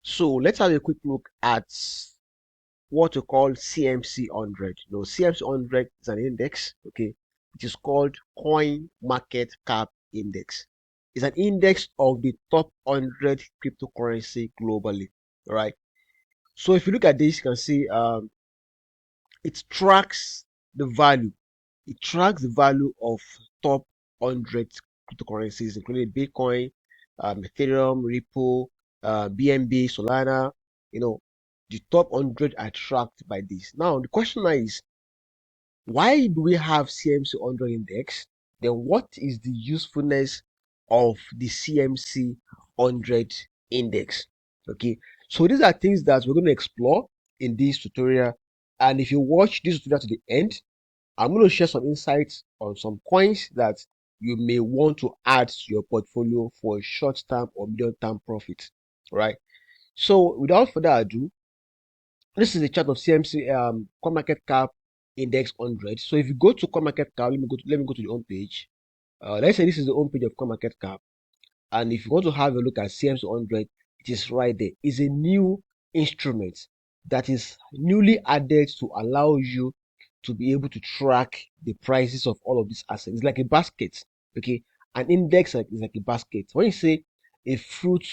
So let's have a quick look at what we call CMC100. CMC100 is an index, okay? It is called CoinMarketCap Index. It's an index of the top 100 cryptocurrency globally, all right? So if you look at this, you can see it tracks the value. It tracks the value of top 100 cryptocurrencies, including Bitcoin, Ethereum, Ripple, BNB, Solana. The top 100 are tracked by this. Now, the question now is, why do we have CMC100 index? Then what is the usefulness of the CMC100 index? Okay, so these are things that we're going to explore in this tutorial. And if you watch this tutorial to the end, I'm going to share some insights on some coins that you may want to add to your portfolio for a short-term or medium-term profit, right? So without further ado, this is the chart of CMC CoinMarketCap Index 100. So if you go to CoinMarketCap, let me go to the home page. Let's say this is the home page of CoinMarketCap, and if you want to have a look at CMC 100, it is right there. It's a new instrument that is newly added to allow you to be able to track the prices of all of these assets. It's like a basket, okay? An index is like a basket. When you say a fruit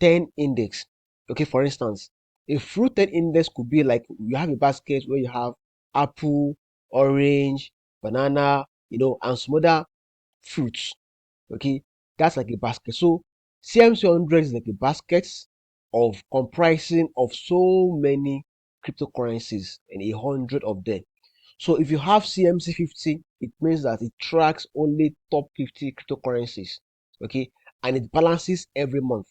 10 index, okay, for instance, a fruit 10 index could be like you have a basket where you have apple, orange, banana, and some other fruits, okay? That's like a basket. So CMC 100 is like a basket of comprising of so many cryptocurrencies and 100 of them. So if you have CMC 50, it means that it tracks only top 50 cryptocurrencies, okay? And it balances every month,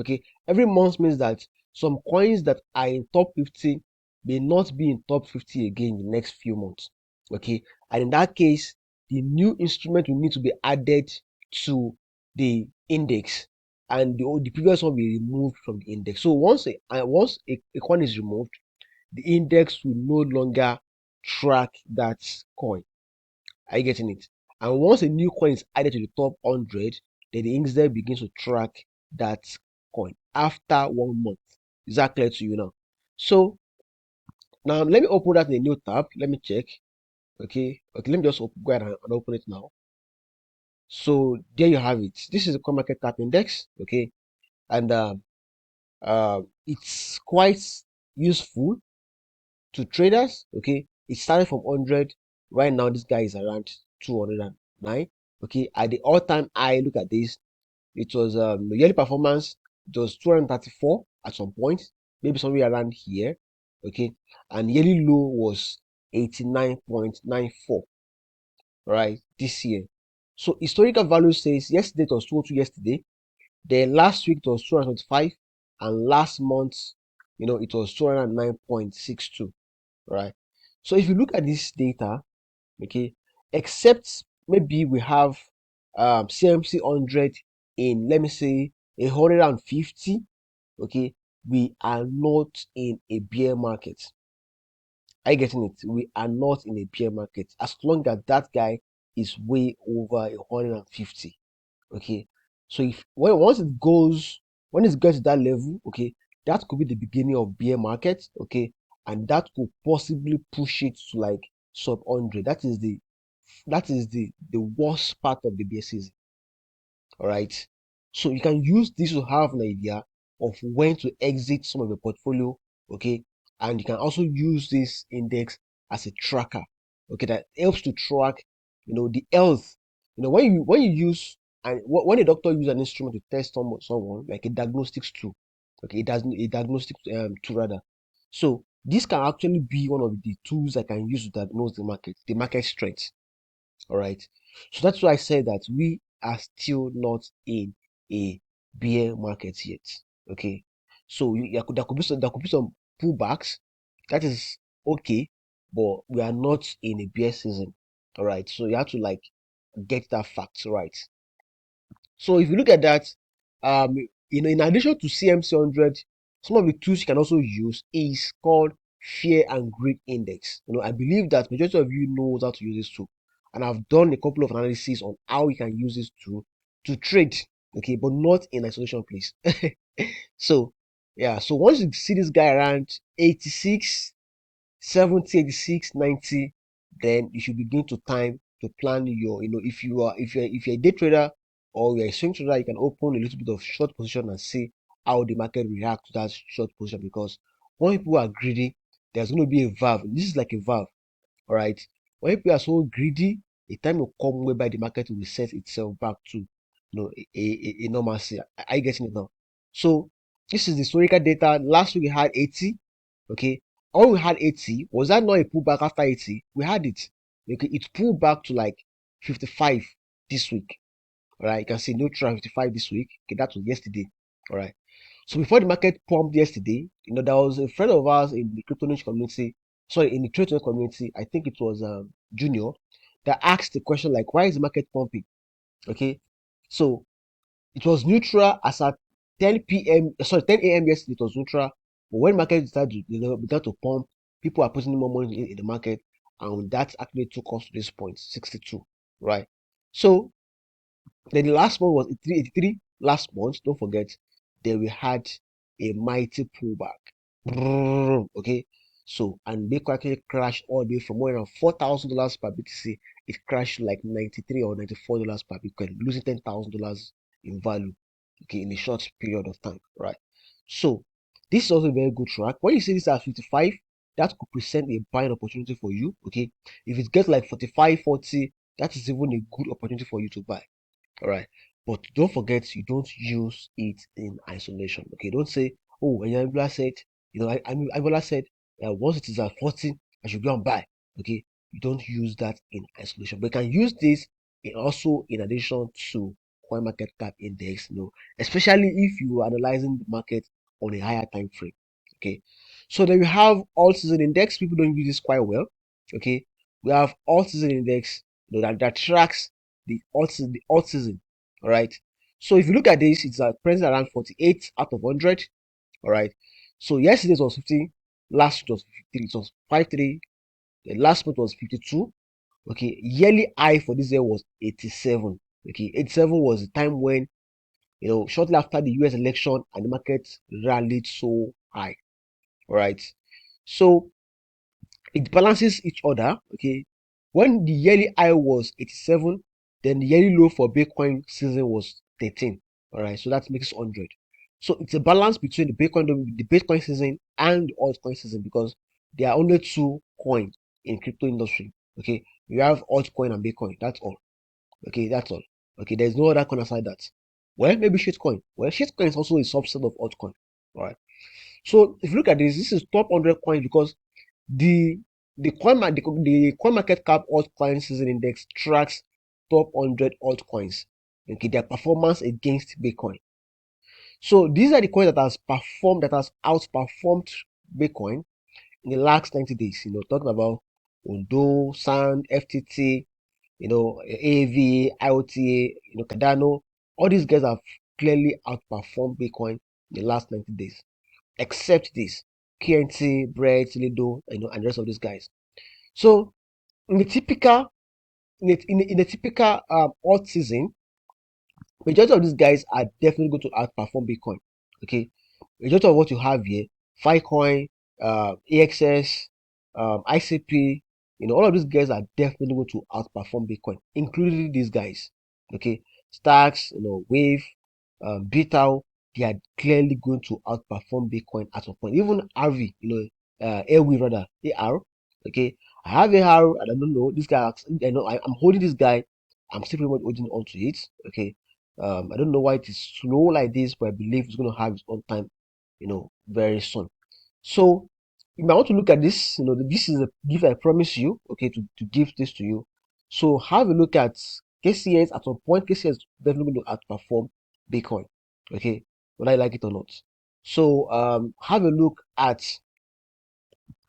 okay? Every month means that some coins that are in top 50 may not be in top 50 again in the next few months, okay? And in that case, the new instrument will need to be added to the index, and the previous one will be removed from the index. So once a coin is removed, the index will no longer track that coin. Are you getting it? And once a new coin is added to the top 100, then the index begins to track that coin after 1 month. Is that clear to you now? So now let me open that in a new tab. Let me check. Okay, let me just go ahead and open it now. So there you have it. This is the CoinMarketCap index. Okay, and it's quite useful to traders. Okay, it started from 100. Right now this guy is around 209. Okay, at the all-time high, look at this. It was the yearly performance. It was 234 at some point, maybe somewhere around here. Okay, and yearly low was 89.94, right, this year. So historical value says yesterday it was 202 yesterday, then last week it was 225, and last month, it was 209.62, right? So if you look at this data, okay, except maybe we have CMC 100 in, let me say, 150, okay, we are not in a bear market. Are you getting it? We are not in a bear market as long as that guy is way over 150. Okay, so if once it goes, when it gets to that level, okay, that could be the beginning of bear market, okay, and that could possibly push it to like sub 100. That is the worst part of the bear season. All right, so you can use this to have an idea of when to exit some of the portfolio, okay, and you can also use this index as a tracker, okay, that helps to track, the health. When you use, and when a doctor uses an instrument to test someone like a diagnostics tool, okay, it does a diagnostic tool rather. So this can actually be one of the tools I can use to diagnose the market strength. All right. So that's why I said that we are still not in a bear market yet. Okay. So there could be some pullbacks. That is okay, but we are not in a bear season. All right. So you have to like get that fact right. So if you look at that, um, in addition to CMC 100, some of the tools you can also use is called Fear and Greed Index. I believe that majority of you knows how to use this tool, and I've done a couple of analysis on how you can use this tool to trade. Okay, but not in isolation, please. So Yeah, so once you see this guy around 86, 70, 86, 90, then you should begin to time to plan your, if you're a day trader or you're a swing trader, you can open a little bit of short position and see how the market react to that short position, because when people are greedy, there's going to be a valve. This is like a valve. All right. When people are so greedy, a time will come whereby the market will reset itself back to, a normalcy. Are you getting it now? So this is the historical data. Last week we had 80. Okay. All we had 80. Was that not a pullback after 80? We had it. Okay. It pulled back to like 55 this week. All right. You can see neutral 55 this week. Okay. That was yesterday. All right. So before the market pumped yesterday, there was a friend of ours in the crypto niche community, sorry, in the trading community, I think it was Junior, that asked the question like, why is the market pumping? Okay, so it was neutral as at 10 p.m. Sorry, 10 a.m. yesterday. It was neutral, but when market started to, began to pump, people are putting more money in the market, and that actually took us to this point, 62, right? So then the last one was 83 last month. Don't forget, then we had a mighty pullback. Okay, so and Bitcoin actually crashed all the way from more than $4,000 per BTC. It crashed like 93 or $94 per Bitcoin, losing $10,000 in value. Okay, in a short period of time, right? So this is also a very good track. When you see this at 55, that could present a buying opportunity for you. Okay, if it gets like 45, 40, that is even a good opportunity for you to buy. All right. But don't forget, you don't use it in isolation. Okay. Don't say, oh, Anyanbula said, Anyanbula said, once it is at 40, I should go and buy. Okay. You don't use that in isolation. But you can use this also in addition to CoinMarketCap index, especially if you are analyzing the market on a higher time frame. Okay. So then we have all season index. People don't use this quite well. Okay. We have all season index, that tracks the alt season. All right. So if you look at this, it's present around 48 out of 100. All right. So yesterday was 50, last week was 53, it was 53, the last month was 52. Okay, yearly high for this year was 87. Okay, 87 was the time when, shortly after the US election and the market rallied so high. All right. So it balances each other. Okay, when the yearly high was 87, then the yearly low for Bitcoin season was 13. All right, so that makes 100. So it's a balance between the Bitcoin season and the altcoin season, because there are only two coins in crypto industry. Okay, you have altcoin and Bitcoin. That's all. Okay, that's all. Okay, there's no other coin aside that. Well, maybe shitcoin. Well, shitcoin is also a subset of altcoin. All right. So if you look at this is top 100 coins, because the the coin market cap altcoin season index tracks top 100 altcoins. Okay, their performance against Bitcoin. So these are the coins that has outperformed Bitcoin in the last 90 days. Talking about Ondo, Sand, FTT, AAV, IOTA, Cardano. All these guys have clearly outperformed Bitcoin in the last 90 days, except this KNT, Bread, Lido, and the rest of these guys. So in the typical in a typical alt season, majority of these guys are definitely going to outperform Bitcoin. Okay, majority of what you have here, Filecoin, AXS, ICP, all of these guys are definitely going to outperform Bitcoin, including these guys. Okay, Stacks, Wave, Bitao, they are clearly going to outperform Bitcoin at some point. Even RV, Airwave rather, AR. Okay, I have AR, and I don't know this guy. I'm holding this guy. I'm still pretty much holding on to it. Okay, I don't know why it is slow like this, but I believe it's going to have its own time, very soon. So you might want to look at this. This is a gift I promise you, okay, to give this to you. So have a look at KCS. At some point, KCS is definitely going to outperform Bitcoin, okay, whether I like it or not. So have a look at,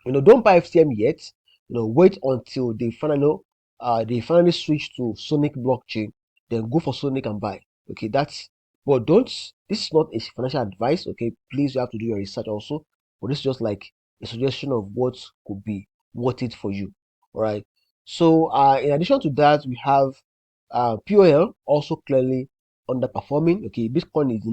don't buy FTM yet. Wait until they finally switch to Sonic blockchain, then go for Sonic and buy. Okay, but don't. This is not a financial advice. Okay, please, you have to do your research also. But this is just like a suggestion of what could be worth it for you. All right. So in addition to that, we have POL also clearly underperforming. Okay, Bitcoin is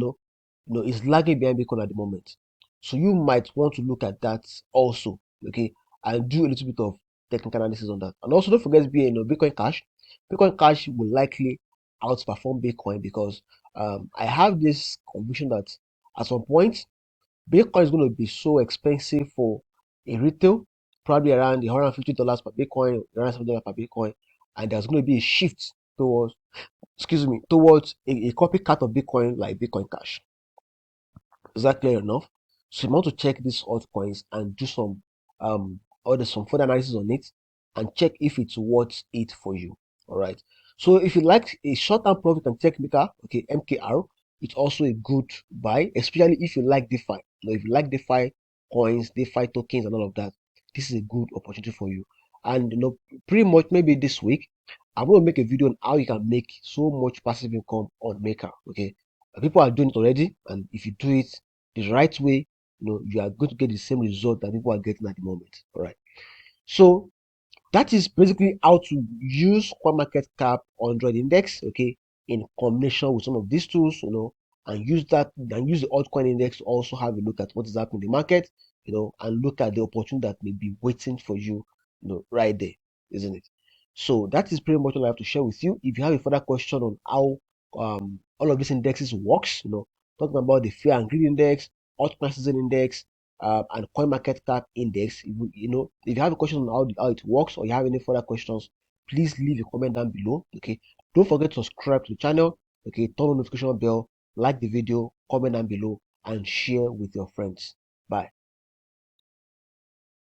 is lagging behind Bitcoin at the moment. So you might want to look at that also, okay, and do a little bit of technical analysis on that. And also don't forget Bitcoin Cash. Bitcoin Cash will likely outperform Bitcoin because I have this conviction that at some point Bitcoin is going to be so expensive for a retail, probably around the $150 per Bitcoin, around $70 per Bitcoin, and there's going to be a shift towards, towards a copycat of Bitcoin like Bitcoin Cash. Is that clear enough? So you want to check these altcoins and do some some further analysis on it and check if it's worth it for you. All right. So if you like a short-term profit and tech maker, okay, MKR, it's also a good buy, especially if you like DeFi. If you like DeFi coins, DeFi tokens, and all of that, this is a good opportunity for you. And pretty much maybe this week, I'm going to make a video on how you can make so much passive income on Maker. Okay, people are doing it already, and if you do it the right way, you are going to get the same result that people are getting at the moment. All right. So that is basically how to use CoinMarketCap 100 Index, okay, in combination with some of these tools, and use the altcoin index to also have a look at what is happening in the market, and look at the opportunity that may be waiting for you, right there, isn't it? So that is pretty much all I have to share with you. If you have a further question on how all of these indexes works, talking about the fear and greed index, altcoin season index, and CoinMarketCap index. If you have a question on how it works, or you have any further questions, please leave a comment down below. Okay, don't forget to subscribe to the channel. Okay, turn on the notification bell, like the video, comment down below, and share with your friends. Bye.